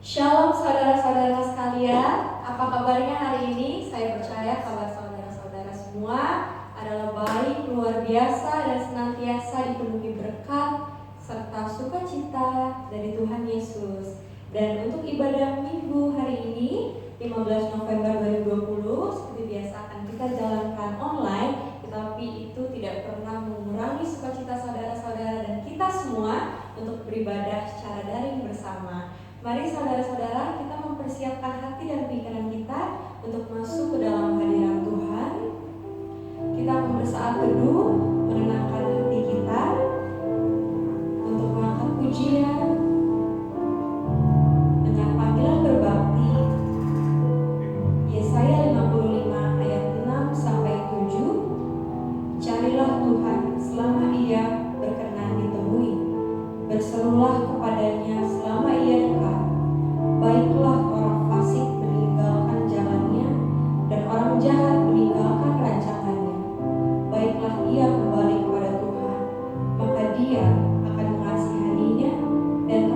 Shalom saudara-saudara sekalian, apa kabarnya hari ini? Saya percaya kabar saudara-saudara semua adalah baik, luar biasa, dan senantiasa dipenuhi berkat serta sukacita dari Tuhan Yesus. Dan untuk ibadah minggu hari ini, 15 November 2020, seperti biasa akan kita jalankan online, tetapi itu tidak pernah mengurangi sukacita saudara-saudara dan kita semua untuk beribadah secara daring bersama. Mari saudara-saudara, kita mempersiapkan hati dan pikiran kita untuk masuk ke dalam hadirat Tuhan. Kita akan bersaat teduh, menenangkan hati kita untuk mengangkat pujian dengan panggilan berbakti. Yesaya 55 ayat 6-7. Carilah Tuhan selama Ia berkenan ditemui, berserulah kepadanya selama Ia dekat. Baiklah orang fasik meninggalkan jalannya, dan orang jahat meninggalkan rancangannya. Baiklah ia kembali kepada Tuhan, maka Dia akan mengasihaninya, dan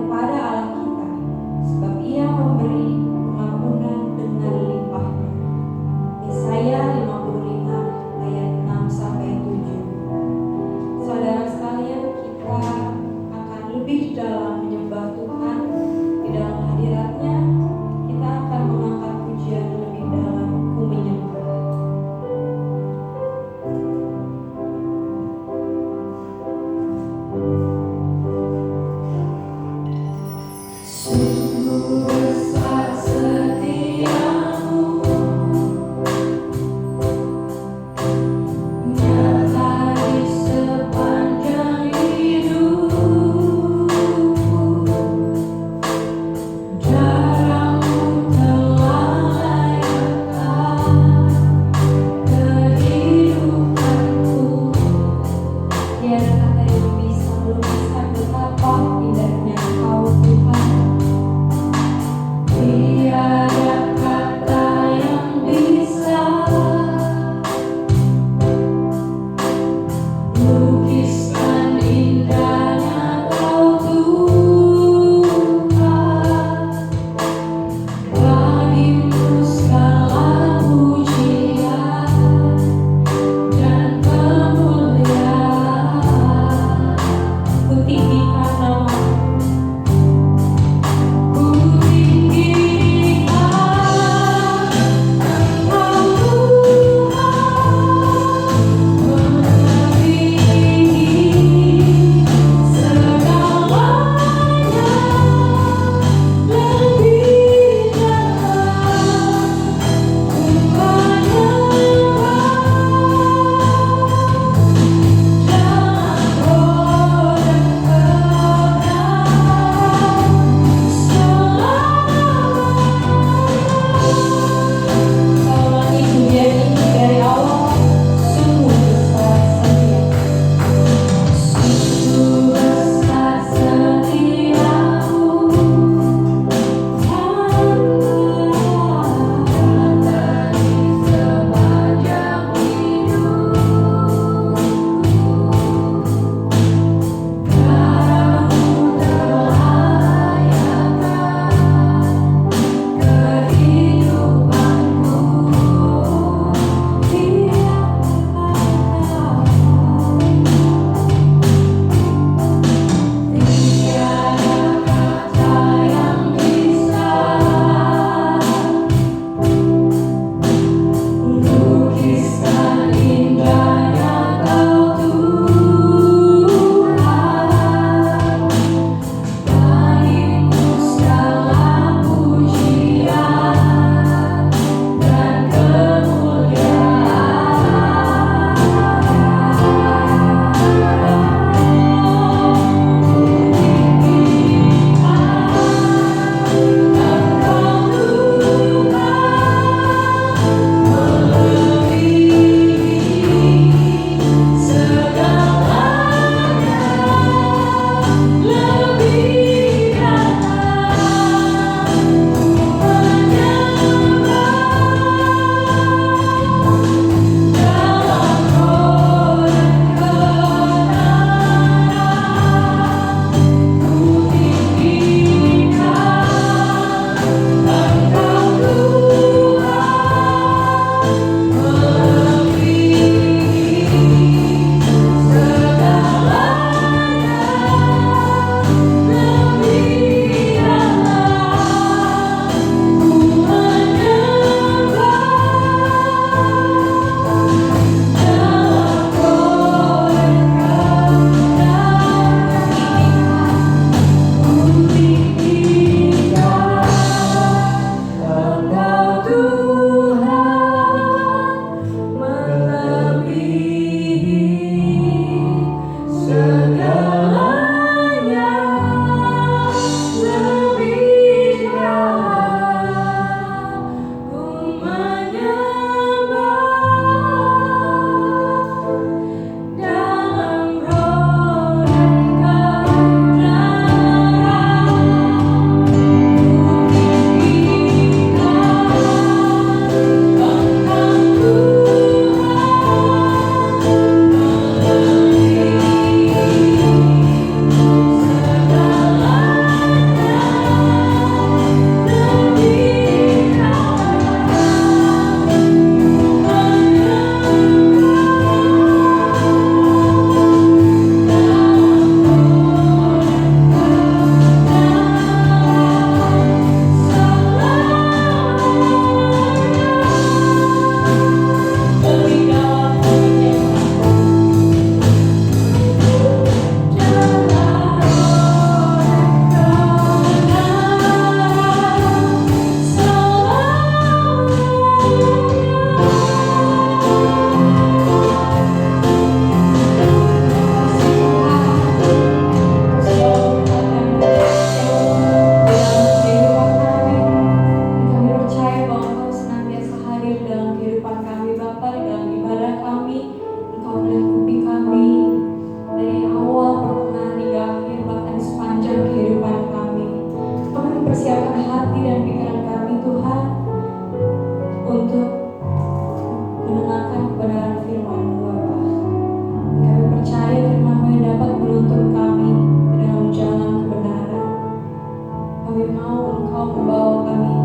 Kami mau Engkau membawa kami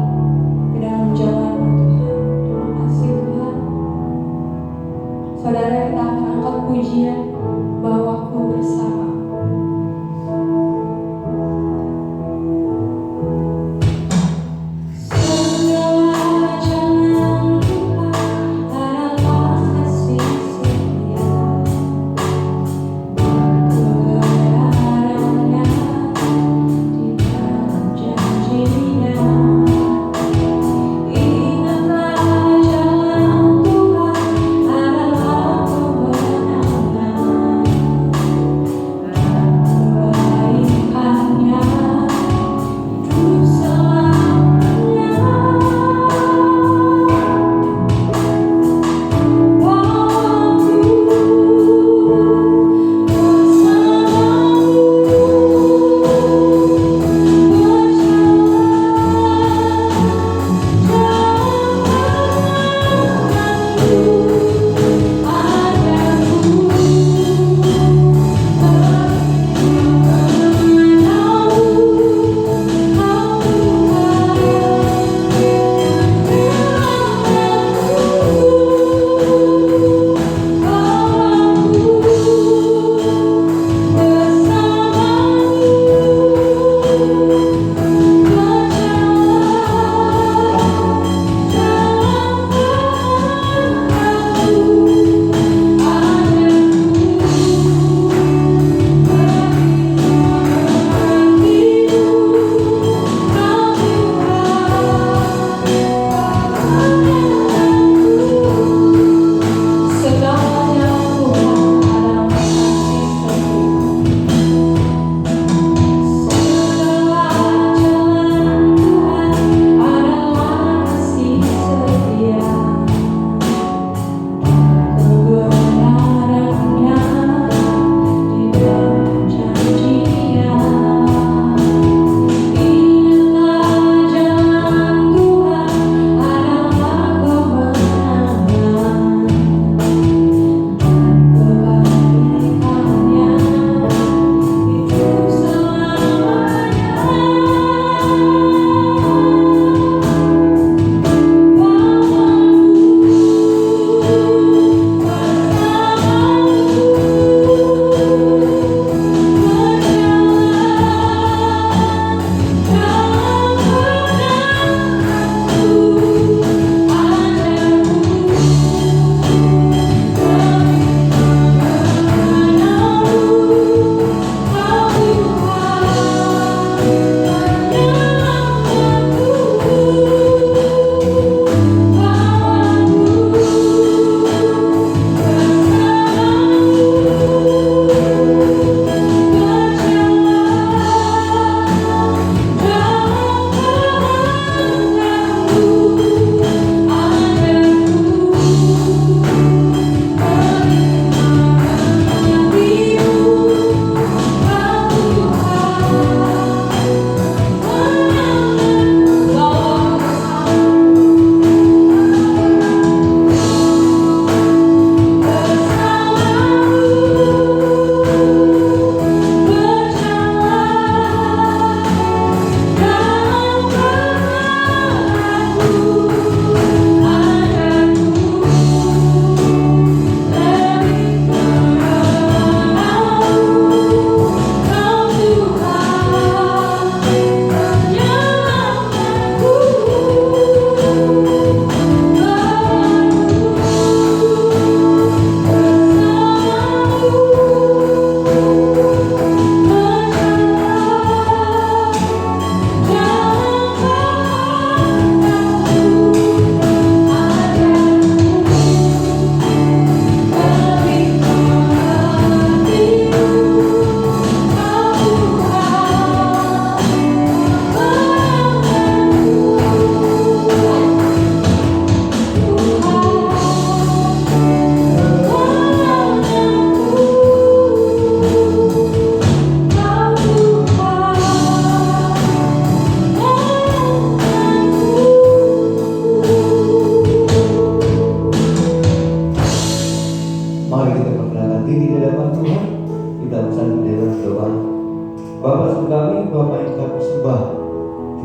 ke dalam jalan-Mu Tuhan. Terima kasih Tuhan. Saudara, kita akan angkat pujian bahwa Ku bersama.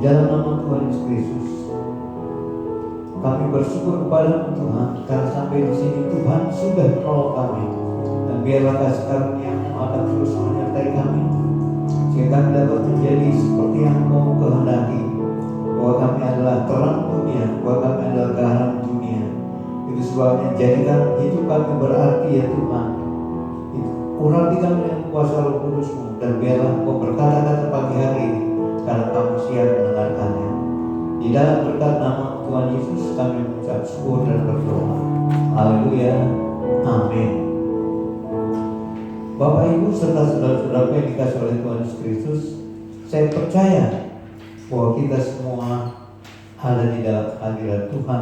dalam nama Tuhan Yesus Kristus, kami bersyukur kepada Tuhan karena sampai di sini Tuhan sudah menolong kami, dan biarlah kasih karunia-Mu akan terus menyertai kami sehingga kami dapat menjadi seperti yang Kau kehendaki, bahwa kami adalah terang dunia, bahwa kami adalah garam dunia. Itu sebabnya jadikan hidup kami berarti ya Tuhan. Urapi kami dengan kuasa Roh Kudus-Mu, dan biarlah Kau berkata-kata pagi hari ini karena kami siap mendengarkannya. Di dalam berkat nama Tuhan Yesus kami mengucap syukur dan berdoa. Haleluya. Amin. Bapak Ibu serta saudara-saudaraku yang dikasih oleh Tuhan Yesus Kristus, saya percaya bahwa kita semua ada di dalam hadirat Tuhan.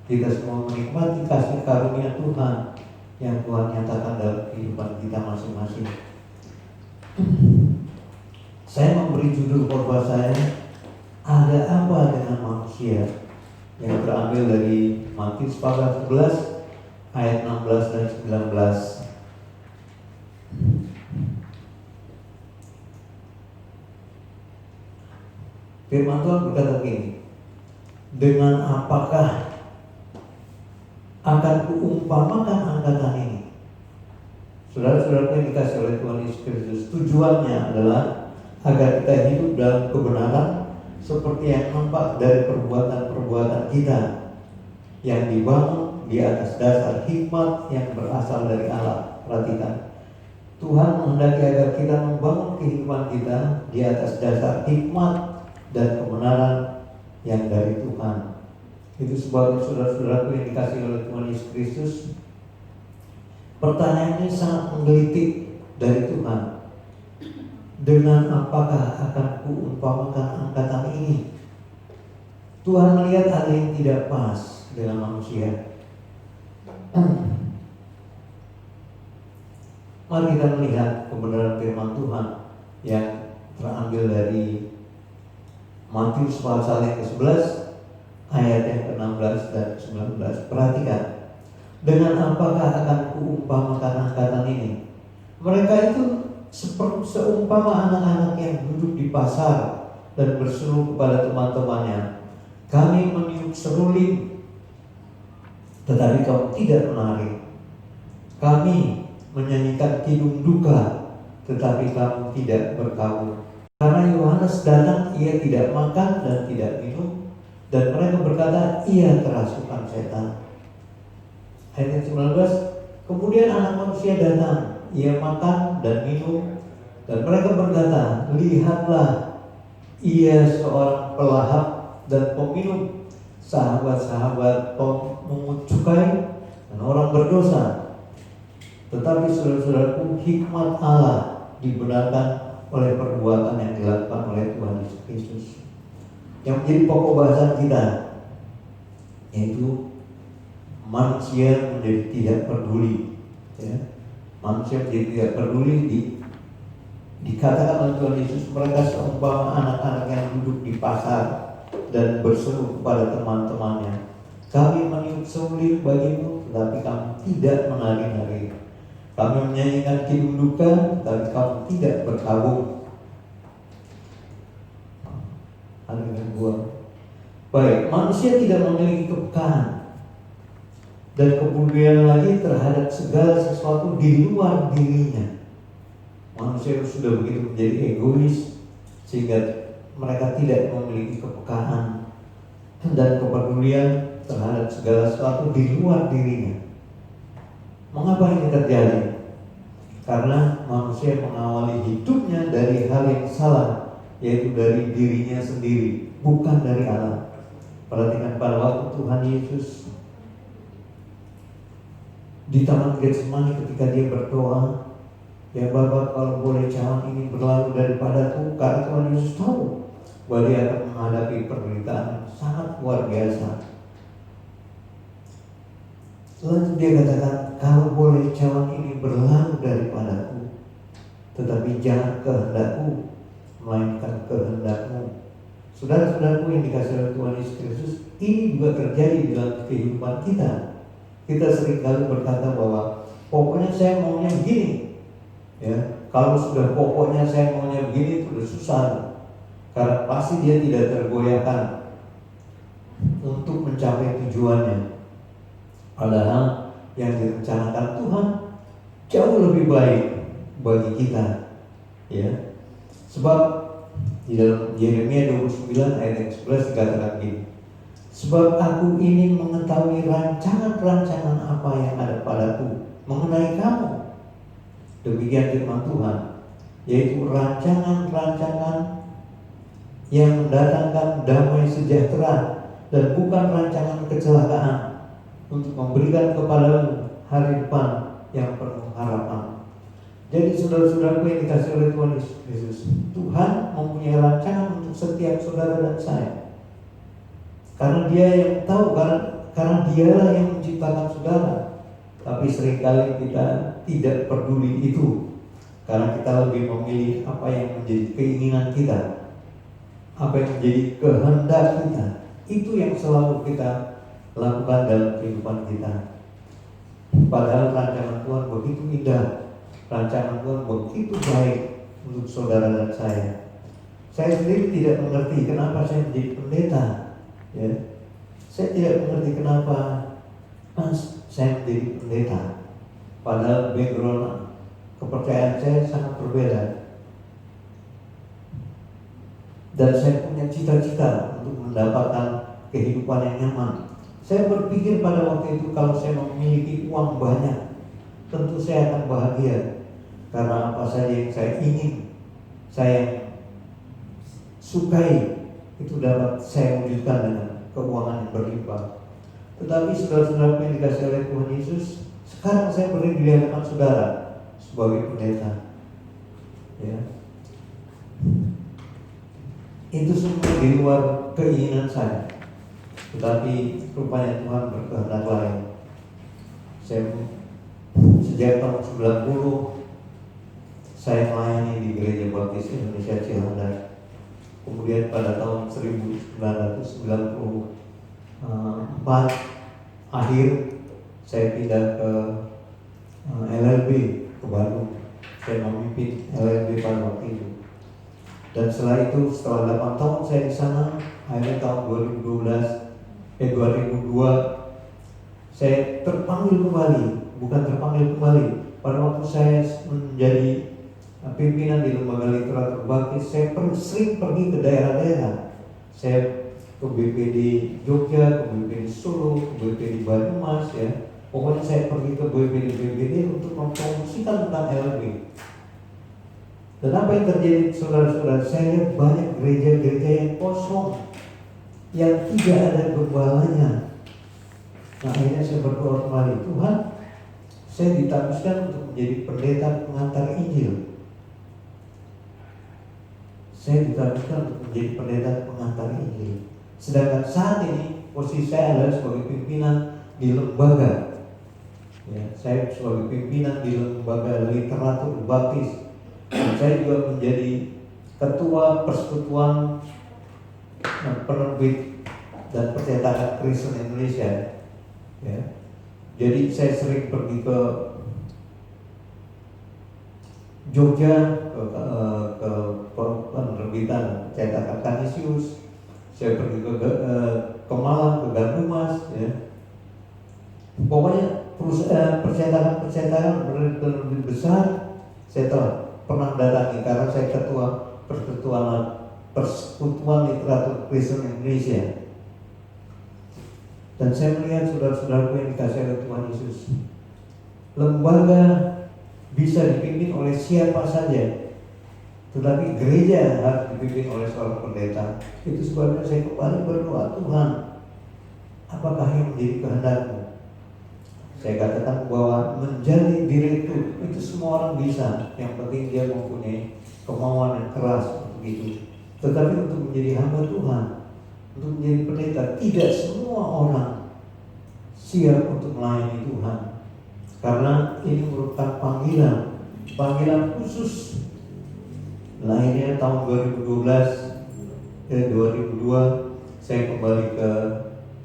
Kita semua menikmati kasih karunia Tuhan yang Tuhan nyatakan dalam kehidupan kita masing-masing. Saya memberi judul khotbah saya, ada apa dengan manusia, yang terambil dari Matius pasal 11 ayat 16 dan 19. Firman Tuhan berkata begini, dengan apakah akan kuumpamakan angkatan ini? Saudara-saudara yang dikasih oleh Tuhan Yesus Kristus, tujuannya adalah agar kita hidup dalam kebenaran seperti yang nampak dari perbuatan-perbuatan kita yang dibangun di atas dasar hikmat yang berasal dari Allah. Perhatikan, Tuhan menghendaki agar kita membangun kehidupan kita di atas dasar hikmat dan kebenaran yang dari Tuhan. Itu sebabnya saudara-saudaraku yang dikasih oleh Tuhan Yesus Kristus, pertanyaannya sangat menggelitik dari Tuhan. Dengan apakah akan kuumpamakan angkatan ini? Tuhan melihat ada yang tidak pas dengan manusia. Mari kita melihat kebenaran firman Tuhan yang terambil dari Matius pasal yang ke-11 ayat yang ke-16 dan 19. Perhatikan, dengan apakah akan kuumpamakan angkatan ini? Mereka itu seumpama anak-anak yang duduk di pasar dan berseru kepada teman-temannya, kami meniup seruling, tetapi kamu tidak menari. Kami menyanyikan kidung duka, tetapi kamu tidak berkabung. Karena Yohanes datang, ia tidak makan dan tidak minum, dan mereka berkata, ia kerasukan setan. Ayat 19, kemudian anak manusia datang, ia makan dan minum, dan mereka berkata, lihatlah, ia seorang pelahap dan peminum, sahabat-sahabat pemungut cukai dan orang berdosa. Tetapi saudara-saudaraku, hikmat Allah dibenarkan oleh perbuatan yang dilakukan oleh Tuhan Yesus Kristus. Yang menjadi pokok bahasan kita, yaitu manusia menjadi tidak peduli, ya. Manusia menjadi tidak peduli. Dikatakan oleh Tuhan Yesus, mereka seumpama anak-anak yang duduk di pasar dan berseru kepada teman-temannya, kami meniup seruling bagimu, tetapi kamu tidak menari-nari. Kami menyanyikan kidung duka, tetapi kamu tidak berkabung. Baik, manusia tidak memiliki kepekaan dan kepedulian lagi terhadap segala sesuatu di luar dirinya. Manusia sudah begitu menjadi egois sehingga mereka tidak memiliki kepekaan dan kepedulian terhadap segala sesuatu di luar dirinya. Mengapa ini terjadi? Karena manusia mengawali hidupnya dari hal yang salah, yaitu dari dirinya sendiri, bukan dari Allah. Perhatikan pada waktu Tuhan Yesus di Taman Getsemani ketika dia berdoa, ya Bapa, kalau boleh cawan ini berlalu daripadaku, karena Tuhan Yesus tahu bahwa dia akan menghadapi penderitaan yang sangat luar biasa. Lalu dia katakan, kalau boleh cawan ini berlalu daripadaku, tetapi jangan kehendakku, melainkan kehendakmu. Saudara-saudaraku yang dikasih oleh Tuhan Yesus Kristus, ini juga terjadi di dalam kehidupan kita. Kita seringkali berkata bahwa pokoknya saya maunya begini, ya. Kalau sudah pokoknya saya maunya begini, itu sudah susah. karena pasti dia tidak tergoyahkan untuk mencapai tujuannya. Padahal yang direncanakan Tuhan jauh lebih baik bagi kita, ya. Sebab di dalam Yeremia 29 ayat yang 11 dikatakan gini, sebab aku ingin mengetahui rancangan-rancangan apa yang ada padaku mengenai kamu. Demikian firman Tuhan, yaitu rancangan-rancangan yang mendatangkan damai sejahtera dan bukan rancangan kecelakaan, untuk memberikan kepadamu hari depan yang penuh harapan. Jadi saudara-saudaraku yang dikasihi oleh Tuhan Yesus, Tuhan mempunyai rancangan untuk setiap saudara dan saya. Karena Dia yang tahu, karena Dialah yang menciptakan saudara. Tapi seringkali kita tidak peduli itu, karena kita lebih memilih apa yang menjadi keinginan kita, apa yang menjadi kehendak kita. Itu yang selalu kita lakukan dalam kehidupan kita. Padahal rancangan Tuhan begitu indah, rancangan Tuhan begitu baik untuk saudara dan saya. Saya sendiri tidak mengerti kenapa saya menjadi pendeta, ya. Saya tidak mengerti kenapa saya menjadi pendeta. Padahal background kepercayaan saya sangat berbeda. Dan saya punya cita-cita untuk mendapatkan kehidupan yang nyaman. Saya berpikir pada waktu itu, kalau saya memiliki uang banyak, tentu saya akan bahagia. Karena apa saja yang saya ingin, saya sukai, itu dapat saya wujudkan dengan keuangan yang berlimpah. Tetapi saudara-saudara yang dikasihi oleh Tuhan Yesus, sekarang saya berdiri di hadapan saudara sebagai pendeta, ya. Itu semua di luar keinginan saya. Tetapi rupanya Tuhan berkehendak lain. Saya sejak tahun 90 saya melayani di Gereja Baptis Indonesia Cilandak. Kemudian pada tahun 1994 akhir saya pindah ke LLB ke Bandung. Saya memimpin LLB pada waktu itu. Dan setelah itu, setelah 8 tahun saya di sana, akhirnya tahun 2002 saya terpanggil kembali, bukan terpanggil kembali. Pada waktu saya menjadi pimpinan di lembaga literatur baptis, saya sering pergi ke daerah-daerah. Saya ke BPD Jogja, ke BPD Solo, ke BPD Banyumas, ya. Pokoknya saya pergi ke BPD untuk mempromosikan tentang LLB. Dan apa yang terjadi, saudara-saudara? Saya lihat banyak gereja-gereja yang kosong, yang tidak ada gembalanya. Nah, akhirnya saya berdoa kembali, Tuhan, saya ditabiskan untuk menjadi pendeta pengantar Injil. Saya ditabiskan untuk menjadi pendeta pengantar Injil. Sedangkan saat ini posisi saya adalah sebagai pimpinan di lembaga, ya, saya sebagai pimpinan di lembaga literatur baptis. Dan saya juga menjadi ketua persekutuan penerbit dan percetakan Kristen Indonesia, ya. Jadi saya sering pergi ke Jogja, ke penerbitan percetakan Kanisius. Saya pergi ke Malang, ke Banyumas, ya. Pokoknya percetakan lebih besar saya telah pernah datangi, karena saya ketua persekutuan literatur Kristen Indonesia. Dan saya melihat saudara-saudaraku yang dikasihi oleh Tuhan Yesus, lembaga bisa dipimpin oleh siapa saja, tetapi gereja harus dipimpin oleh seorang pendeta. Itu sebabnya saya kembali berdoa, Tuhan, apakah yang menjadi kehendak-Mu? Saya katakan bahwa menjadi direktur itu semua orang bisa, yang penting dia mempunyai kemauan yang keras untuk itu. Tetapi untuk menjadi hamba Tuhan, untuk menjadi pendeta, tidak semua orang siap untuk melayani Tuhan. Karena ini merupakan panggilan khusus. Lahirnya tahun 2002 saya kembali ke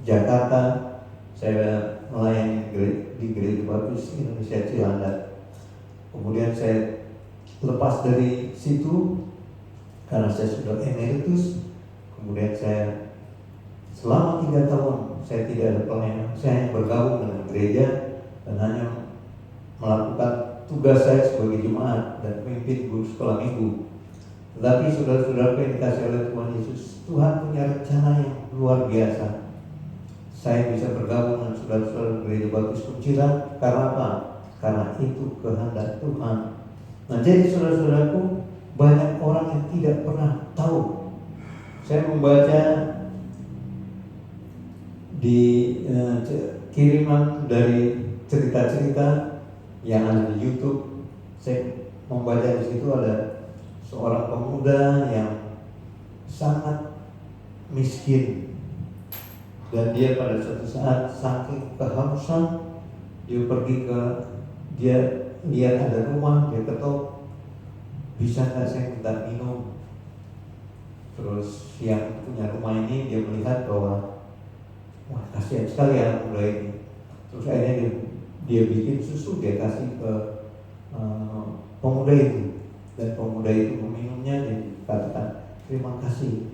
Jakarta. Saya melayani di Gereja Baptis Indonesia Cilandak. Kemudian saya lepas dari situ karena saya sudah emeritus, kemudian saya selama 3 tahun saya tidak ada pelayanan, saya hanya bergabung dengan gereja dan hanya melakukan tugas saya sebagai jemaat dan pemimpin guru sekolah minggu. Tetapi saudara-saudara yang dikasih oleh Tuhan Yesus, Tuhan punya rencana yang luar biasa. Saya bisa bergabung dengan saudara-saudara gereja Baptis Kunciran karena apa? Karena itu kehendak Tuhan. Nah, jadi saudara-saudaraku, banyak orang yang tidak pernah tahu. Saya membaca di kiriman dari cerita-cerita yang ada di YouTube. Saya membaca di situ ada seorang pemuda yang sangat miskin, dan dia pada suatu saat saking kehausan, dia lihat ada rumah, dia ketok, bisa nggak saya minta minum. Terus yang punya rumah ini dia melihat bahwa wah, kasihan sekali anak muda ini. Terus akhirnya dia bikin susu, dia kasih ke pemuda itu, dan pemuda itu meminumnya dan katakan terima kasih.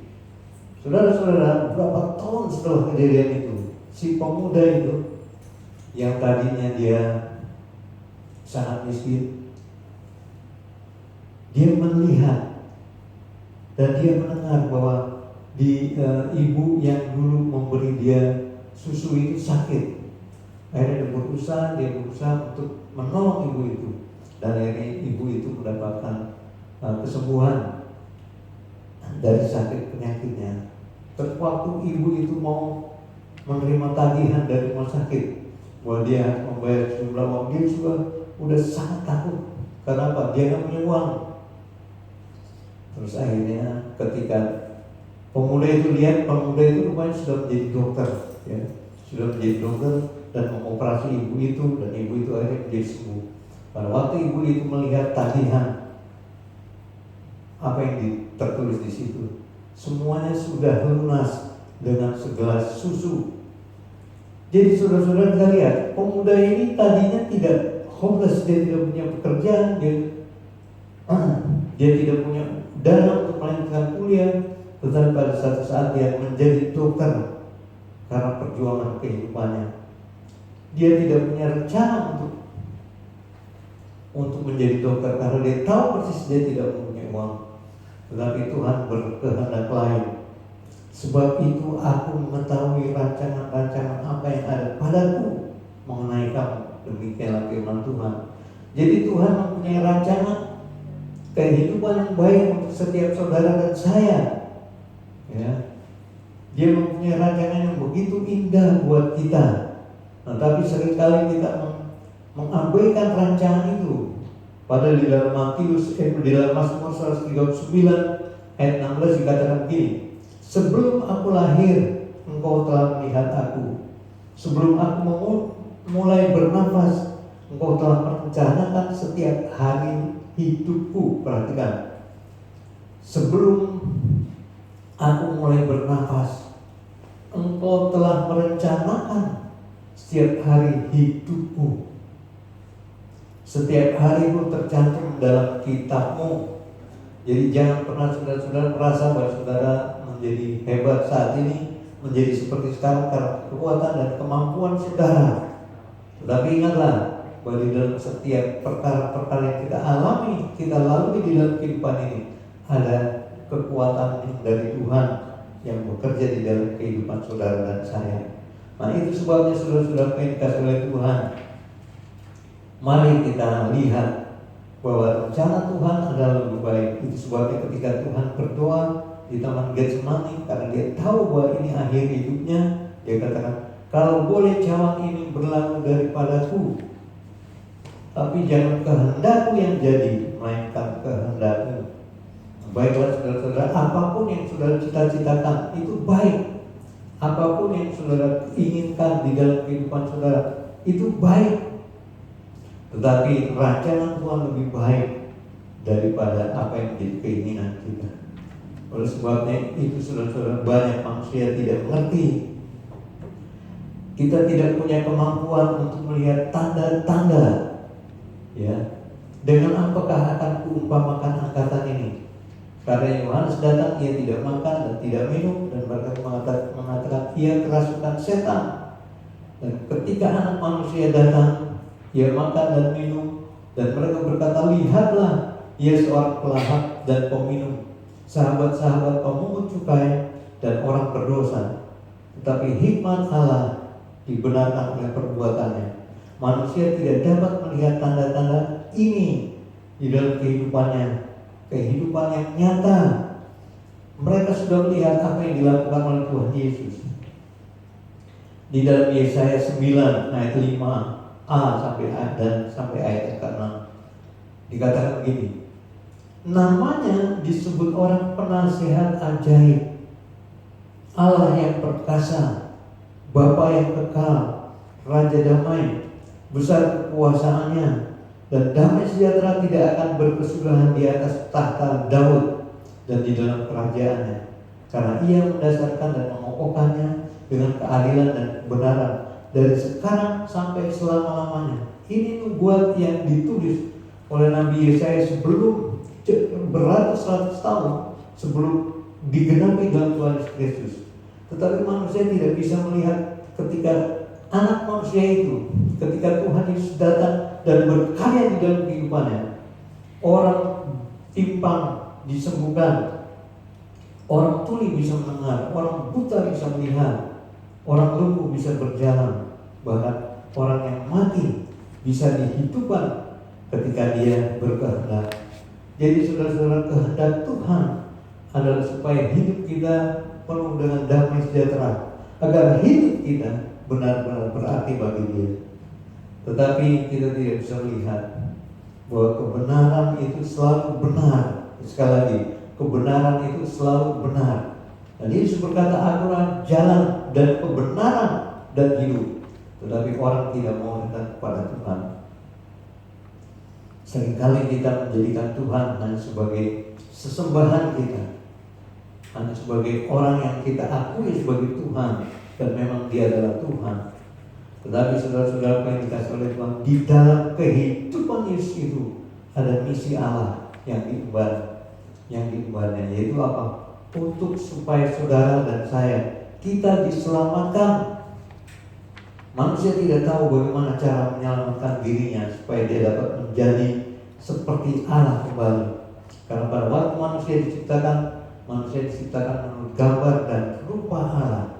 Saudara-saudara, berapa tahun setelah kejadian itu, si pemuda itu yang tadinya dia sangat miskin, dia melihat dan dia mendengar bahwa ibu yang dulu memberi dia susu itu sakit. Akhirnya dia berusaha untuk menolong ibu itu, dan akhirnya ibu itu mendapatkan kesembuhan dari sakit penyakitnya. Terus waktu ibu itu mau menerima tagihan dari rumah sakit bahwa dia harus membayar sejumlah uang, dia sudah sangat takut. Karena apa? Dia nggak punya uang. Terus akhirnya ketika pemuda itu lihat, pemuda itu rupanya sudah menjadi dokter, ya, sudah menjadi dokter dan mengoperasi ibu itu, dan ibu itu akhirnya menjadi sembuh. Pada waktu ibu itu melihat tagihan, apa yang tertulis di situ, semuanya sudah lunas dengan segelas susu. Jadi saudara-saudara, kita lihat pemuda ini tadinya tidak homeless, dia tidak punya pekerjaan, dia tidak punya dana untuk melanjutkan kuliah, tetapi pada satu saat dia menjadi dokter karena perjuangan kehidupannya. Dia tidak punya rencana untuk menjadi dokter karena dia tahu persis dia tidak mempunyai uang. Tetapi Tuhan berkehendak lain. Sebab itu aku mengetahui rancangan-rancangan apa yang ada padaku mengenai kamu. Demikianlah firman Tuhan. Jadi Tuhan mempunyai rancangan kehidupan yang baik untuk setiap saudara dan saya. Ya. Dia mempunyai rancangan yang begitu indah buat kita. Nah, tapi seringkali kita mengabaikan rancangan itu. Padahal di dalam di dalam Mazmur 139 ayat 16 dikatakan begini, sebelum aku lahir, engkau telah melihat aku. Sebelum aku mulai bernafas, engkau telah merencanakan setiap hari hidupku. Perhatikan, sebelum aku mulai bernafas, engkau telah merencanakan setiap hari hidupku. Setiap hari itu tercantum dalam kitabmu. Jadi jangan pernah saudara-saudara merasa bahwa saudara menjadi hebat saat ini, menjadi seperti sekarang karena kekuatan dan kemampuan saudara. Tetapi ingatlah bahwa di dalam setiap perkara-perkara yang kita alami, kita lalui di dalam kehidupan ini, ada kekuatan dari Tuhan yang bekerja di dalam kehidupan saudara dan saya. Nah, itu sebabnya saudara-saudara yang dikasih oleh Tuhan, mari kita lihat bahwa rencana Tuhan adalah lebih baik. Itu sebabnya ketika Tuhan berdoa di Taman Getsemani, karena dia tahu bahwa ini akhir hidupnya, dia katakan, kalau boleh cawan ini berlalu daripadaku, tapi jangan kehendakku yang jadi, melainkan kehendakmu. Baiklah saudara-saudara, apapun yang saudara cita-citakan itu baik. Apapun yang saudara inginkan di dalam kehidupan saudara itu baik. Tetapi rancangan Tuhan lebih baik daripada apa yang menjadi keinginan kita. Oleh sebabnya itu saudara-saudara, banyak manusia tidak mengerti. Kita tidak punya kemampuan untuk melihat tanda-tanda. Ya, dengan apakah akan kuumpamakan angkatan ini? Karena Yohanes datang, ia tidak makan dan tidak minum, dan mereka mengatakan ia kerasukan setan. Dan ketika Anak Manusia datang, ia makan dan minum, dan mereka berkata, lihatlah, ia seorang pelahap dan peminum, sahabat-sahabat pemungut cukai dan orang berdosa. Tetapi hikmat Allah dibenarkan oleh perbuatannya. Manusia tidak dapat melihat tanda-tanda ini di dalam kehidupannya, kehidupan yang nyata. Mereka sudah melihat apa yang dilakukan oleh Tuhan Yesus. Di dalam Yesaya 9 ayat 5a sampai ayat yang ke-6 dikatakan begini, namanya disebut orang penasihat ajaib, Allah yang perkasa, Bapa yang kekal, Raja damai, besar kekuasaannya, dan damai sejahtera tidak akan berkesudahan di atas tahta Daud dan di dalam kerajaannya, karena ia mendasarkan dan mengokohkannya dengan keadilan dan kebenaran dari sekarang sampai selama-lamanya. Ini nubuat yang ditulis oleh Nabi Yesaya sebelum beratus-ratus tahun sebelum digenapi dalam Tuhan Yesus Kristus. Tetapi manusia tidak bisa melihat ketika Anak Manusia itu, ketika Tuhan Yesus datang dan berkarya di dalam kehidupannya. Orang timpang disembuhkan, orang tuli bisa mendengar, orang buta bisa melihat, orang lumpuh bisa berjalan, bahkan orang yang mati bisa dihidupkan ketika dia berkehendak. Jadi saudara-saudara, kehendak Tuhan adalah supaya hidup kita penuh dengan damai sejahtera, agar hidup kita benar-benar berarti bagi Dia. Tetapi kita tidak bisa melihat bahwa kebenaran itu selalu benar. Sekali lagi, kebenaran itu selalu benar. Dan Yesus berkata, akulah jalan dan kebenaran dan hidup. Tetapi orang tidak mau datang kepada Tuhan. Seringkali kita menjadikan Tuhan hanya sebagai sesembahan kita, hanya sebagai orang yang kita akui sebagai Tuhan, dan memang Dia adalah Tuhan. Tetapi saudara-saudara yang dikasih oleh Tuhan, di dalam kehidupan Yesus itu ada misi Allah yang diembannya, yaitu apa? Untuk supaya saudara dan saya, kita diselamatkan. Manusia tidak tahu bagaimana cara menyelamatkan dirinya supaya dia dapat menjadi seperti Allah kembali. Karena pada waktu manusia diciptakan menurut gambar dan rupa Allah.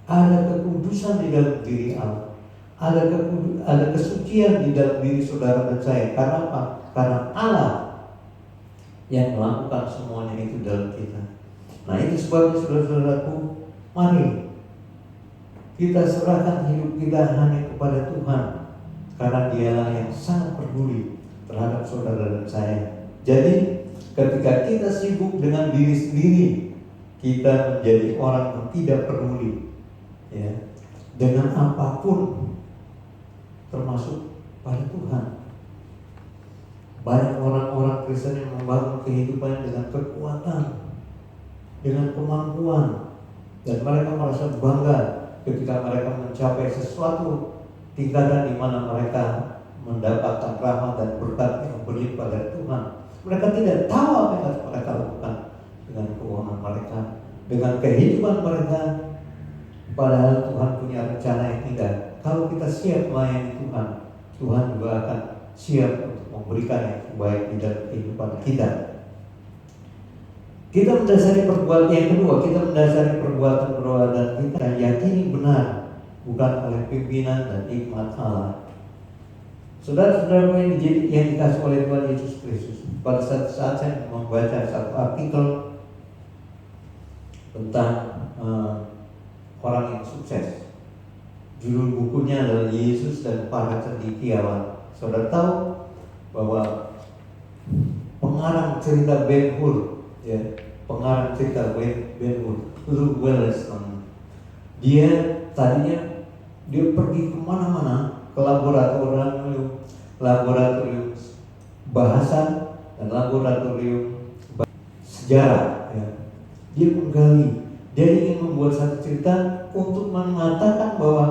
Ada kekudusan di dalam diri Allah, ada kesucian di dalam diri saudara dan saya. Karena apa? Karena Allah yang melakukan semuanya itu dalam kita. Nah, itu sebabnya saudara-saudaraku, mari kita serahkan hidup kita hanya kepada Tuhan, karena Dialah yang sangat peduli terhadap saudara dan saya. Jadi ketika kita sibuk dengan diri sendiri, kita menjadi orang yang tidak peduli dengan apapun, termasuk pada Tuhan. Banyak orang-orang Kristen yang membangun kehidupannya dengan kekuatan, dengan kemampuan, dan mereka merasa bangga ketika mereka mencapai sesuatu tingkatan di mana mereka mendapatkan rahmat dan berkat yang berlimpah dari Tuhan. Mereka tidak tahu apa yang harus mereka lakukan dengan keuangan mereka, dengan kehidupan mereka. Padahal Tuhan punya rencana yang indah. Kalau kita siap melayani Tuhan, Tuhan juga akan siap untuk memberikan yang terbaik di dalam kehidupan kita. Kita mendasari perbuatan yang kedua, kita mendasari perbuatan kita yakini benar, bukan oleh pimpinan dan hikmat Allah. Saudara-saudara yang dikasih oleh Tuhan Yesus Kristus, pada saat saya membaca satu artikel tentang orang yang sukses, judul bukunya adalah Yesus dan Para Cendekiawan. Saudara tahu bahwa pengarang cerita Ben Hur, pengarang cerita Ben Hur, Luke Welleston, dia tadinya dia pergi kemana-mana, ke laboratorium bahasa dan laboratorium sejarah. Dia menggali, dia ingin membuat satu cerita untuk mengatakan bahwa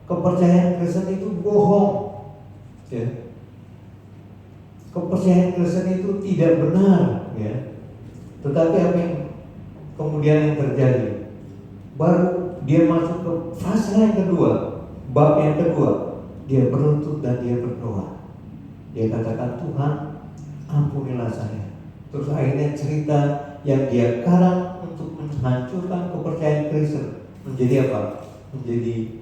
kepercayaan Kristen itu bohong. Kepercayaan Kristen itu tidak benar. Tetapi apa yang kemudian yang terjadi? Baru dia masuk ke fase yang kedua, bab yang kedua. Dia berlutut dan dia berdoa. Dia katakan, Tuhan, ampunilah saya. Terus akhirnya cerita yang dia karang untuk menghancurkan kepercayaan Kristen menjadi apa? Menjadi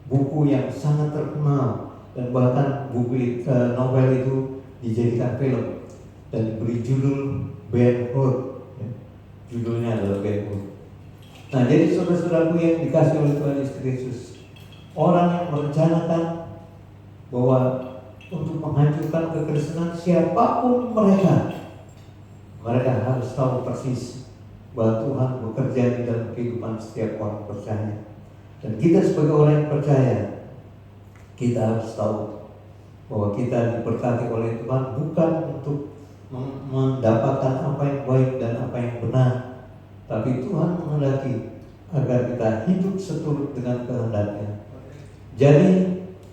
buku yang sangat terkenal, dan bahkan buku novel itu dijadikan film dan diberi judul Ben Hur. Judulnya adalah Ben Hur. Nah, jadi saudara-saudaraku yang dikasih oleh Tuhan Yesus Kristus, orang yang merencanakan bahwa untuk menghancurkan kekristenan siapapun mereka harus tahu persis bahwa Tuhan bekerja di dalam kehidupan setiap orang percaya. Dan kita sebagai orang yang percaya, kita harus tahu bahwa kita diberkati oleh Tuhan bukan untuk mendapatkan apa yang baik dan apa yang benar, tapi Tuhan menghendaki agar kita hidup seturut dengan kehendaknya. Jadi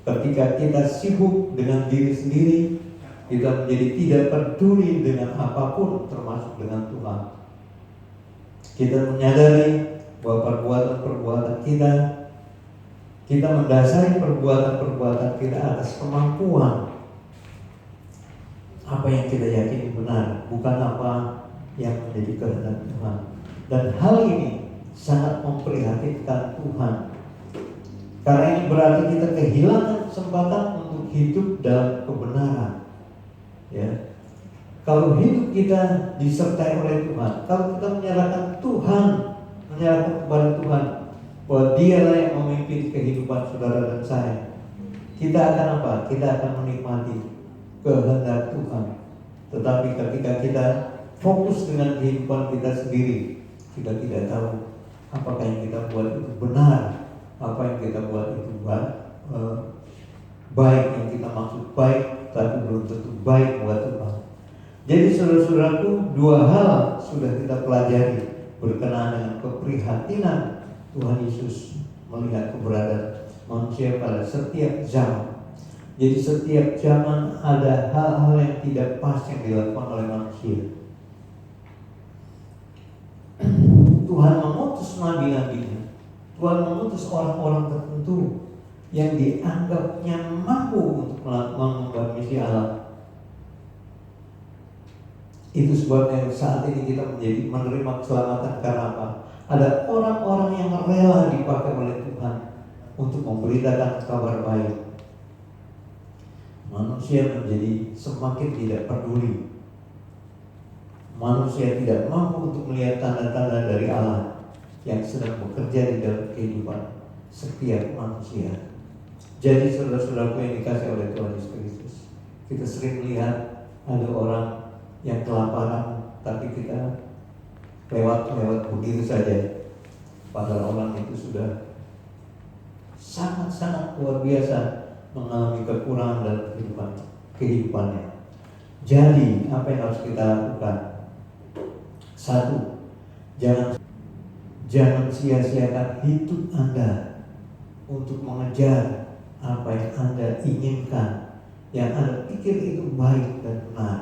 ketika kita sibuk dengan diri sendiri, kita menjadi tidak peduli dengan apapun termasuk dengan Tuhan. Kita menyadari bahwa perbuatan-perbuatan kita mendasari perbuatan-perbuatan kita atas kemampuan apa yang kita yakini benar, bukan apa yang menjadi kehendak Tuhan. Dan hal ini sangat memprihatinkan Tuhan, karena ini berarti kita kehilangan kesempatan untuk hidup dalam kebenaran. Ya, kalau hidup kita disertai oleh Tuhan, kalau kita menyerahkan kepada Tuhan, bahwa Dialah yang memimpin kehidupan saudara dan saya, kita akan apa? Kita akan menikmati kehendak Tuhan. Tetapi ketika kita fokus dengan kehidupan kita sendiri, kita tidak tahu apakah yang kita buat itu benar, apa yang kita buat itu baik, yang kita maksud baik, tapi belum tentu baik buat Tuhan. Jadi saudara-saudaraku, dua hal sudah kita pelajari berkenaan dengan keprihatinan Tuhan Yesus melihat keberadaan manusia pada setiap zaman. Jadi setiap zaman ada hal-hal yang tidak pas yang dilakukan oleh manusia. Tuhan mengutus nabi-nabinya, Tuhan mengutus orang-orang tertentu yang dianggapnya mampu untuk mengubah misi Allah. Itu sebabnya saat ini kita menerima keselamatan karena apa? Ada orang-orang yang rela dipakai oleh Tuhan untuk memberitakan kabar baik. Manusia menjadi semakin tidak peduli. Manusia tidak mampu untuk melihat tanda-tanda dari Allah yang sedang bekerja di dalam kehidupan setiap manusia. Jadi saudara-saudaraku yang dikasih oleh Tuhan Yesus Kristus, kita sering melihat ada orang yang kelaparan, tapi kita lewat begitu saja, padahal orang itu sudah sangat-sangat luar biasa mengalami kekurangan dalam kehidupannya. Jadi apa yang harus kita lakukan? Satu, jangan sia-siakan hidup Anda untuk mengejar apa yang Anda inginkan, yang Anda pikir itu baik dan benar.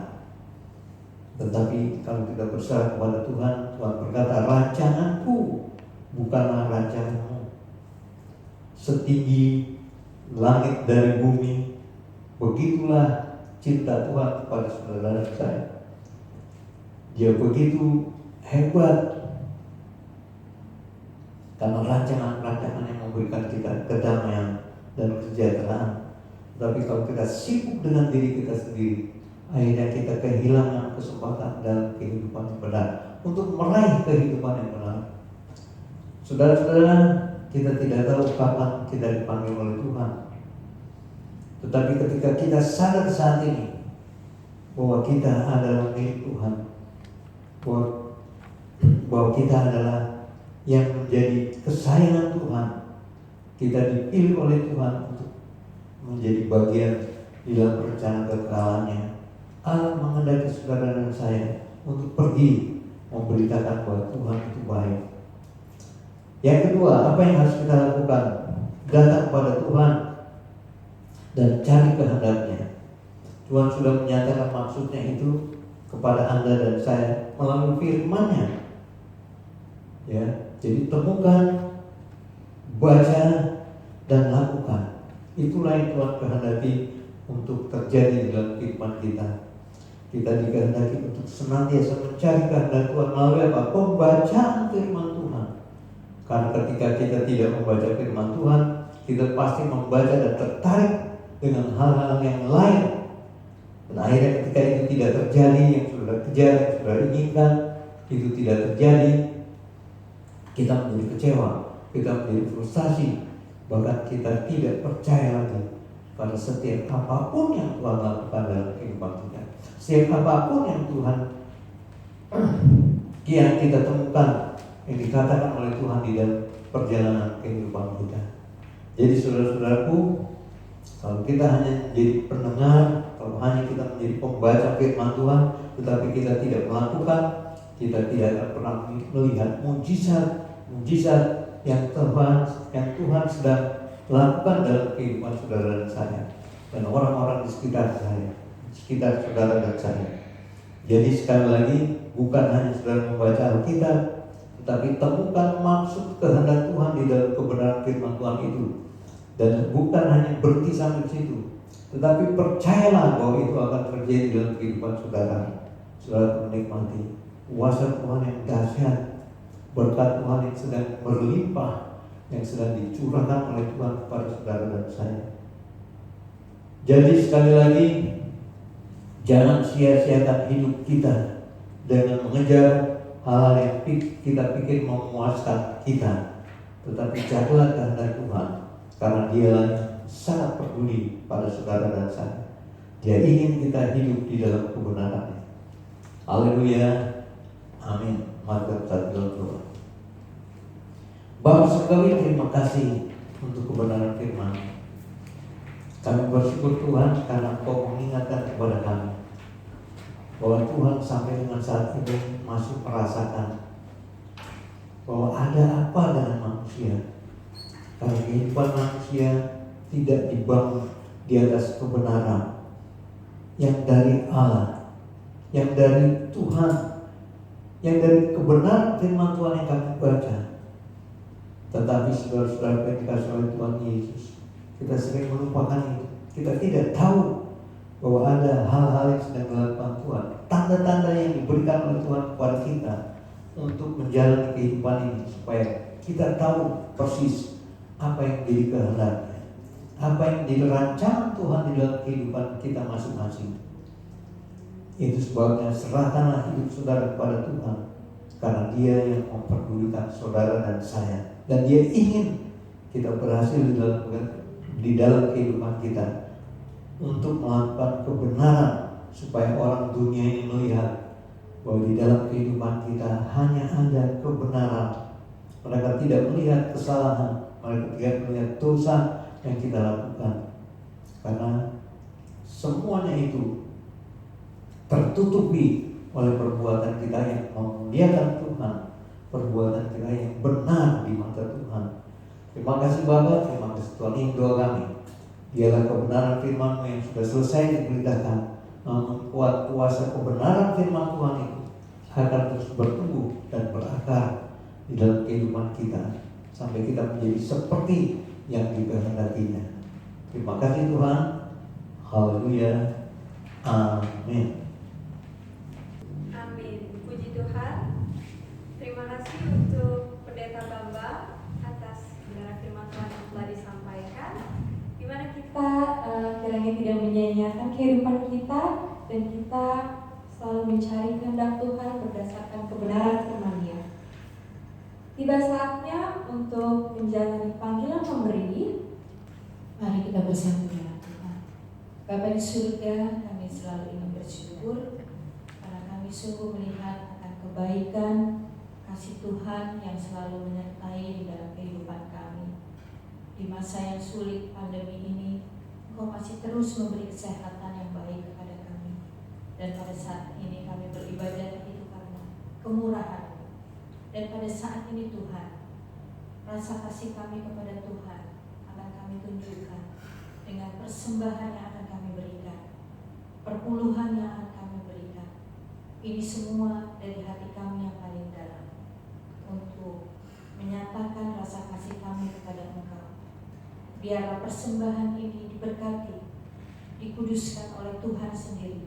Tetapi kalau kita berserah kepada Tuhan, Tuhan berkata, rancanganku bukanlah rancanganmu. Setinggi langit dari bumi, begitulah cinta Tuhan kepada saudara saya. Dia begitu hebat karena rancangan-rancangan yang memberikan kita kedamaian dan kesejahteraan. Tapi kalau kita sibuk dengan diri kita sendiri, akhirnya kita kehilangan kesempatan dalam kehidupan yang benar untuk meraih kehidupan yang benar. Saudara-saudara, kita tidak tahu kapan kita dipanggil oleh Tuhan. Tetapi ketika kita sadar saat ini bahwa kita adalah milik Tuhan, bahwa kita adalah yang menjadi kesayangan Tuhan, kita dipilih oleh Tuhan untuk menjadi bagian di dalam rencana kekekalannya. Allah menghendaki saudara dan saya untuk pergi memberitakan bahwa Tuhan itu baik. Yang kedua, apa yang harus kita lakukan? Datang kepada Tuhan dan cari kehendaknya. Tuhan sudah menyatakan maksudnya itu kepada Anda dan saya melalui firman-Nya. Ya, jadi temukan, baca, dan lakukan. Itulah yang Tuhan kehendaki untuk terjadi dalam kehidupan kita. Kita dikehendaki untuk senantiasa mencari kehendak Tuhan melalui apa? Pembacaan firman Tuhan. Karena ketika kita tidak membaca firman Tuhan, kita pasti membaca dan tertarik dengan hal-hal yang lain. Dan akhirnya ketika itu tidak terjadi, yang sudah kejar, yang sudah inginkan, itu tidak terjadi, kita menjadi kecewa, kita menjadi frustasi, bahkan kita tidak percaya lagi pada setiap apapun yang Tuhan lakukan dalam kehidupan kita. Setiap apapun yang Tuhan yang kita temukan, yang dikatakan oleh Tuhan di dalam perjalanan kehidupan kita. Jadi saudara-saudaraku, kalau kita hanya menjadi pendengar, kalau hanya kita menjadi pembaca firman Tuhan, tetapi kita tidak melakukan, kita tidak akan pernah melihat mujizat yang Tuhan sedang lakukan dalam kehidupan saudara dan saya dan orang-orang di sekitar saudara dan saya. Jadi sekali lagi, bukan hanya saudara membaca Alkitab, tetapi temukan maksud kehendak Tuhan di dalam kebenaran firman Tuhan itu. Dan bukan hanya berhenti sampai situ, tetapi percayalah bahwa itu akan terjadi dalam kehidupan saudara. Saudara menikmati kuasa Tuhan yang dahsyat, berkat Tuhan yang sedang berlimpah, yang sedang dicurahkan oleh Tuhan kepada saudara dan saya. Jadi sekali lagi, jangan sia-siakan hidup kita dengan mengejar hal-hal yang kita pikir memuaskan kita, tetapi carilah kehendak Tuhan, karena Dialah sangat peduli pada saudara dan saya. Dia ingin kita hidup di dalam kebenaran. Haleluya, amin. Mari kita berdoa. Bapa surgawi, terima kasih untuk kebenaran firman. Kami bersyukur Tuhan karena Engkau mengingatkan kepada kami bahwa Tuhan sampai dengan saat ini masih merasakan bahwa ada apa dengan manusia. Karena kehidupan manusia tidak dibangun di atas kebenaran yang dari Allah, yang dari Tuhan, yang dari kebenaran firman Tuhan yang kami baca. Tetapi saudara-saudara yang dikasihi oleh Tuhan Yesus, kita sering melupakan itu. Kita tidak tahu bahwa ada hal-hal yang sedang dilakukan Tuhan, tanda-tanda yang diberikan oleh Tuhan kepada kita untuk menjalani kehidupan ini, supaya kita tahu persis apa yang menjadi kehendaknya, apa yang menjadi rancangan Tuhan di dalam kehidupan kita masing-masing. Itu sebabnya serahkanlah hidup saudara kepada Tuhan, karena Dia yang memperdulikan saudara dan saya, dan Dia ingin kita berhasil di dalam kehidupan kita untuk melakukan kebenaran, supaya orang dunia ini melihat bahwa di dalam kehidupan kita hanya ada kebenaran. Mereka tidak melihat kesalahan, mereka tidak melihat dosa yang kita lakukan, karena semuanya itu tertutupi oleh perbuatan kita yang memuliakan Tuhan, perbuatan kita yang benar di mata Tuhan. Terima kasih Bapa, terima kasih Tuhan. Ini doa kami, biarlah kebenaran firman-Mu yang sudah selesai diberitakan, membuat kuasa kebenaran firman Tuhan itu akan terus bertumbuh dan berakar di dalam kehidupan kita, sampai kita menjadi seperti yang dikehendakinya. Terima kasih Tuhan. Haleluya, amin. Amin. Puji Tuhan. Terima kasih untuk Pendeta Bambang atas kebenaran firman Tuhan yang telah disampaikan, di mana kita kiranya tidak menyanyiakan kehidupan kita, dan kita selalu mencari kehendak Tuhan berdasarkan kebenaran firman-Nya. Tiba saatnya untuk menjalani panggilan pemberi. Mari kita bersama dengan Tuhan. Bapa di surga, kami selalu ingin bersyukur karena kami sungguh melihat akan kebaikan kasih Tuhan yang selalu menyertai di dalam kehidupan kami. Di masa yang sulit pandemi ini, Engkau masih terus memberi kesehatan yang baik kepada kami. Dan pada saat ini kami beribadah itu karena kemurahan. Dan pada saat ini Tuhan, rasa kasih kami kepada Tuhan akan kami tunjukkan dengan persembahan yang akan kami berikan, perpuluhan yang akan kami berikan, Ini semua dari hati kami yang paling dalam untuk menyatakan rasa kasih kami kepada Engkau. Biarlah persembahan ini diberkati, dikuduskan oleh Tuhan sendiri,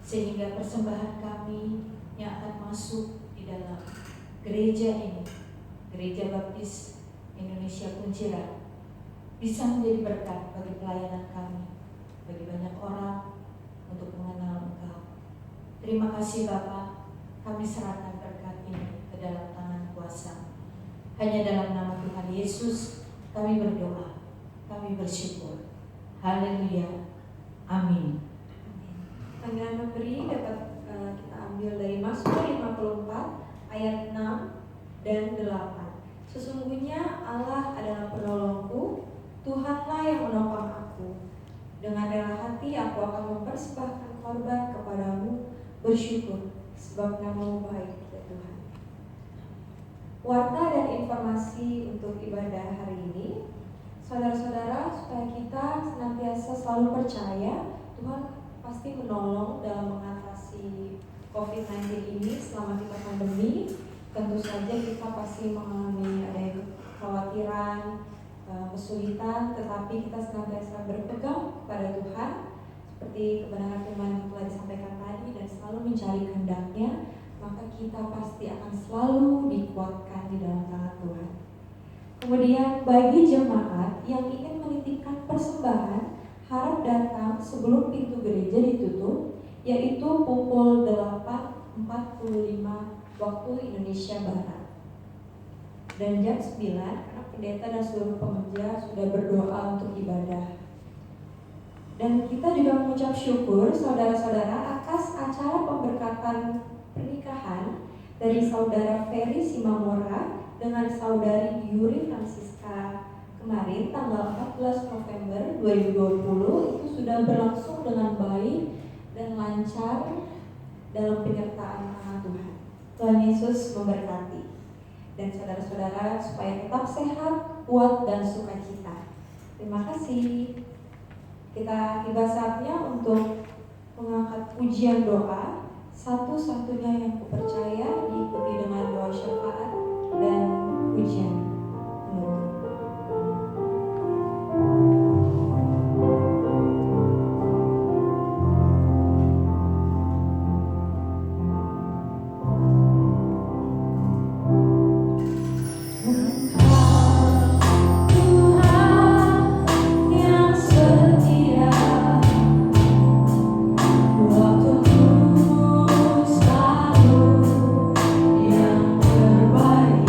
sehingga persembahan kami yang akan masuk di dalam gereja ini, Gereja Baptis Indonesia Kunciran, bisa menjadi berkat bagi pelayanan kami, bagi banyak orang untuk mengenal Engkau. Terima kasih Bapa, kami serahkan berkat ini ke dalam tangan kuasa. Hanya dalam nama Tuhan Yesus kami berdoa, kami bersyukur. Haleluya. Amin. Panggilan memberi dapat kita ambil dari Mazmur 54 ayat 6 dan 8. Sesungguhnya Allah adalah penolongku, Tuhanlah yang menopang aku. Dengan rela hati aku akan mempersembahkan korban kepadamu, bersyukur sebab nama-Mu baik ya Tuhan. Warta dan informasi untuk ibadah hari ini, saudara-saudara, supaya kita senantiasa selalu percaya Tuhan pasti menolong dalam mengatasi COVID-19 ini selama kita pandemi. Tentu saja kita pasti mengalami ada kekhawatiran, kesulitan, tetapi kita senantiasa berpegang kepada Tuhan seperti kebenaran firman yang telah disampaikan tadi dan selalu mencari kehendak-Nya, maka kita pasti akan selalu dikuatkan di dalam tangan Tuhan. Kemudian bagi jemaat yang ingin menitipkan persembahan, harap datang sebelum pintu gereja ditutup, yaitu pukul 8.45 waktu Indonesia Barat. Dan jam 9 karena pendeta dan seluruh pekerja sudah berdoa untuk ibadah. Dan kita juga mengucap syukur saudara-saudara atas acara pemberkatan pernikahan dari saudara Ferry Simamora dengan saudari Yuri Francisca kemarin tanggal 14 November 2020 itu sudah berlangsung dengan baik dan lancar dalam penyertaan tangan Tuhan. Tuhan Yesus memberkati. Dan saudara-saudara supaya tetap sehat, kuat, dan sukacita. Terima kasih. Kita tiba saatnya untuk mengangkat pujian doa. Satu-satunya yang kupercaya diikuti dengan doa syafaat dan pujian penutup. Yang terbaik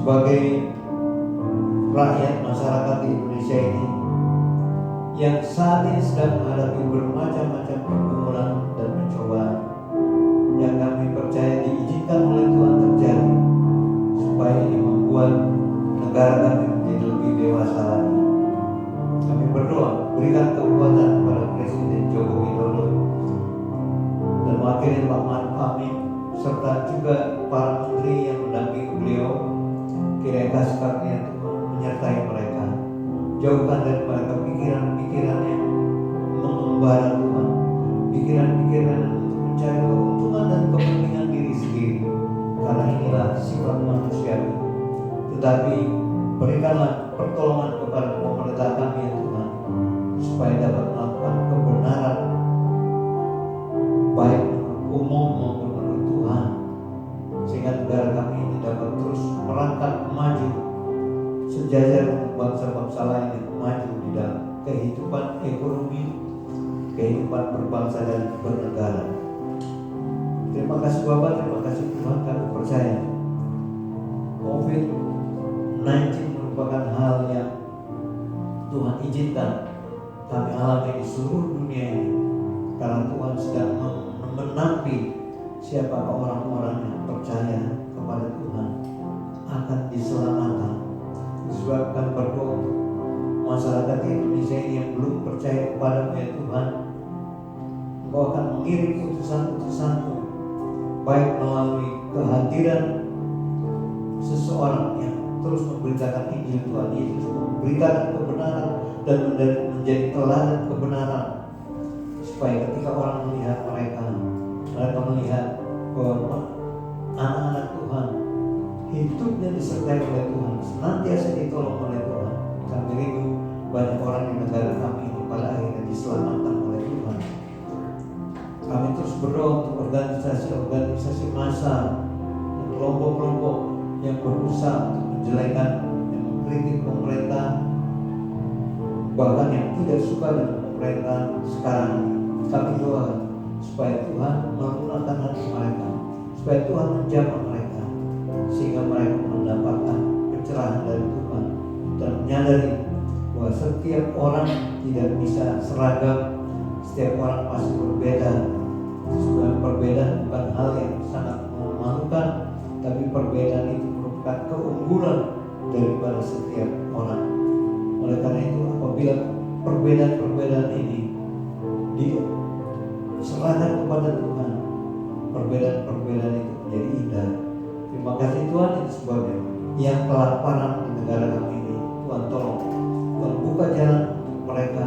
sebagai rakyat masyarakat di Indonesia ini yang saat ini sedang menghadapi bermacam-macam pergumulan dan pencobaan yang kami percaya diizinkan oleh Tuhan terjadi supaya ini membuat negara kami menjadi lebih dewasa lagi. Kami berdoa, berikan kekuatan kepada Presiden Joko Widodo dan wakilnya Pak Maruf Amin serta juga para menteri yang mendampingi beliau. Kiranya kasih karunia Tuhan menyertai mereka. Jauhkan dari mereka pikiran-pikiran yang mengembara Tuhan, pikiran-pikiran untuk mencari keuntungan dan kepentingan diri sendiri, karena inilah sifat manusiawi. Tetapi berikanlah pertolongan kepada pemerintah kami ya Tuhan, supaya dapat melakukan kebenaran baik menurut umum maupun menurut Tuhan, sehingga negara kami ini dapat terus merangkak maju sejajar dengan bangsa-bangsa lain yang maju di dalam kehidupan ekonomi, kehidupan berbangsa dan bernegara. Terima kasih Bapak, terima kasih Tuhan. Kami percaya COVID-19 merupakan hal yang Tuhan izinkan kami alami di seluruh dunia ini, karena Tuhan sedang menampil siapakah orang-orang yang percaya kepada Tuhan akan diselamatkan. Disebabkan berdoa untuk masyarakat Indonesia ini yang belum percaya kepadamu ya Tuhan, Engkau akan mengirim utusan-utusan-Mu, baik melalui kehadiran seseorang yang terus memberitakan Injil Tuhan Yesus, memberitakan kebenaran dan menjadi teladan kebenaran, supaya ketika orang melihat mereka melihat bahwa anak-anak Tuhan hidupnya disertai oleh Tuhan, senantiasa ditolong oleh Tuhan. Kami rindu banyak orang di negara kami ini pada akhirnya diselamatkan oleh Tuhan. Kami terus berdoa untuk organisasi-organisasi massa dan kelompok-kelompok yang berusaha untuk menjelekan, yang mengkritik pemerintah, bahkan yang tidak suka dengan pemerintah sekarang ini. Kami doakan supaya Tuhan melunakkan hati mereka, supaya Tuhan menjamah mereka, sehingga mereka mendapatkan pencerahan dari Tuhan dan menyadari bahwa setiap orang tidak bisa seragam, setiap orang pasti berbeda. Sebenarnya perbedaan bukan hal yang sangat memalukan, tapi perbedaan itu merupakan keunggulan daripada setiap orang. Oleh karena itu, apabila perbedaan-perbedaan ini diserahkan kepada Tuhan, perbedaan-perbedaan itu menjadi indah. Terima kasih Tuhan, itu sebabnya yang kelaparan di negara kami ini, Tuhan tolong, Tuhan buka jalan untuk mereka,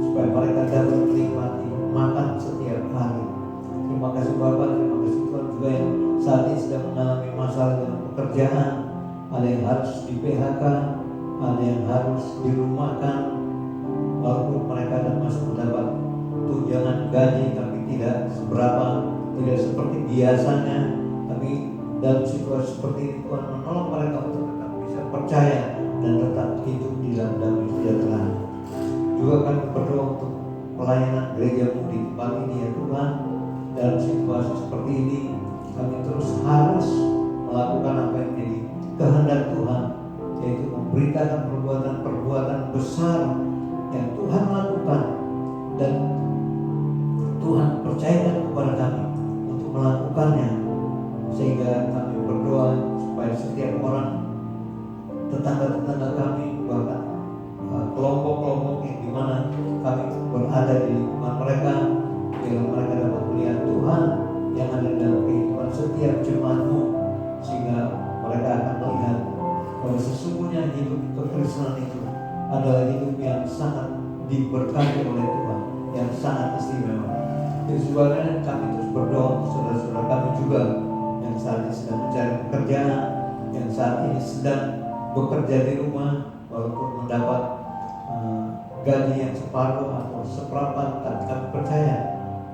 supaya mereka dapat menikmati makan setiap hari. Terima kasih Bapak, terima kasih Tuhan juga yang saat ini sedang mengalami masalah dengan pekerjaan. Ada yang harus di PHK, ada yang harus dirumahkan, walaupun mereka masih mendapat tunjangan gaji, tapi tidak seberapa, tidak seperti biasanya. Tapi dalam situasi seperti ini Tuhan menolong mereka untuk tetap bisa percaya dan tetap hidup di dalam damai sejahtera. Juga kami berdoa untuk pelayanan gereja-Mu di tempat ini ya Tuhan. Dalam situasi seperti ini kami terus harus melakukan apa yang menjadi kehendak Tuhan, yaitu memberitakan perbuatan-perbuatan besar yang Tuhan lakukan dan Tuhan percayakan kepada kami untuk melakukannya, sehingga kami berdoa supaya setiap orang, tetangga-tetangga kami, bahkan kelompok-kelompok yang dimana kami berada di lingkungan mereka, biar mereka dapat melihat Tuhan yang ada dalam kehidupan setiap jemaat-Mu, sehingga mereka akan melihat bahwa sesungguhnya hidup kekristenan itu adalah hidup yang sangat diberkati oleh Tuhan, yang sangat istimewa. Jadi sebabnya kami terus berdoa saudara-saudara kami juga yang saat ini sedang mencari pekerjaan, yang saat ini sedang bekerja di rumah, walaupun mendapat gaji yang separuh atau seperempat, tapi kami percaya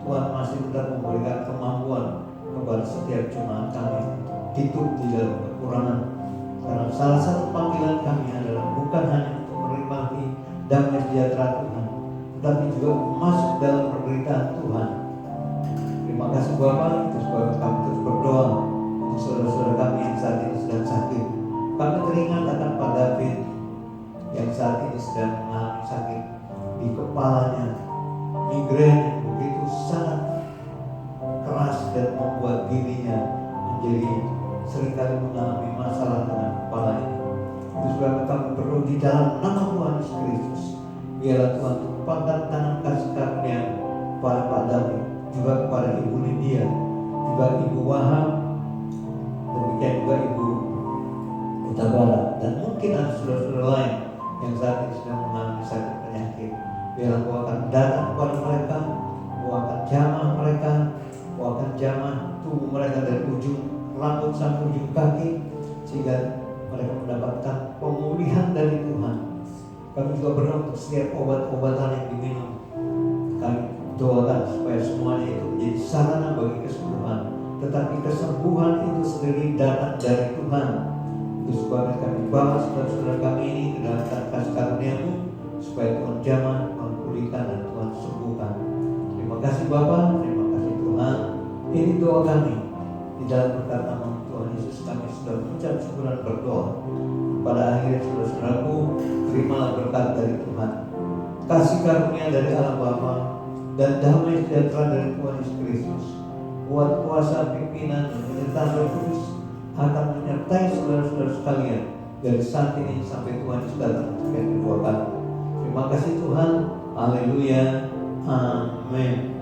Tuhan masih tetap memberikan kemampuan kepada setiap jemaat kami hidup di dalam kekurangan. Karena salah satu panggilan kami adalah bukan hanya untuk menikmati damai sejahtera Tuhan, tetapi juga masuk dalam pemberitaan Tuhan. Terima kasih Bapak, terus kami terus berdoa untuk saudara-saudara kami yang saat ini sedang sakit. Kami di dalam nama Tuhan Yesus Kristus. Biarlah Tuhan tumpahkan tangan kasih karunia kepada Pak David, juga kepada Ibu Lydia, juga Ibu Wahab, demikian juga Ibu Utabara, dan mungkin ada saudara-saudara lain yang saat ini sedang mengalami sakit penyakit. Biarlah Kau akan datang kepada mereka, Kau akan jamah mereka, Kau akan jamah tubuh mereka dari ujung rambut sampai ujung kaki, sehingga mereka mendapatkan pemulihan dari Tuhan. Kami juga berdoa untuk setiap obat-obatan yang diminum. Kami doakan supaya semuanya itu menjadi sarana bagi kesembuhan. Tetapi kesembuhan itu sendiri datang dari Tuhan. Itu sebabnya kami bawa saudara-saudara kami ini ke dalam kasih karunia-Mu, supaya Tuhan jamah, Tuhan pulihkan, dan Tuhan sembuhkan. Terima kasih Bapa, terima kasih Tuhan. Ini doa kami. Di dalam berkat nama Tuhan Yesus kami sudah mengucap syukur dan berdoa. Pada akhirnya saudara-saudaraku, terimalah berkat dari Tuhan, kasih karunia dari Allah Bapa, dan damai sejahtera dari Tuhan Yesus Kristus, kuat kuasa pimpinan dan penyertaan Roh Kudus akan menyertai saudara-saudara sekalian dari saat ini sampai Tuhan Yesus datang yang kedua kali. Terima kasih Tuhan. Haleluya. Amin.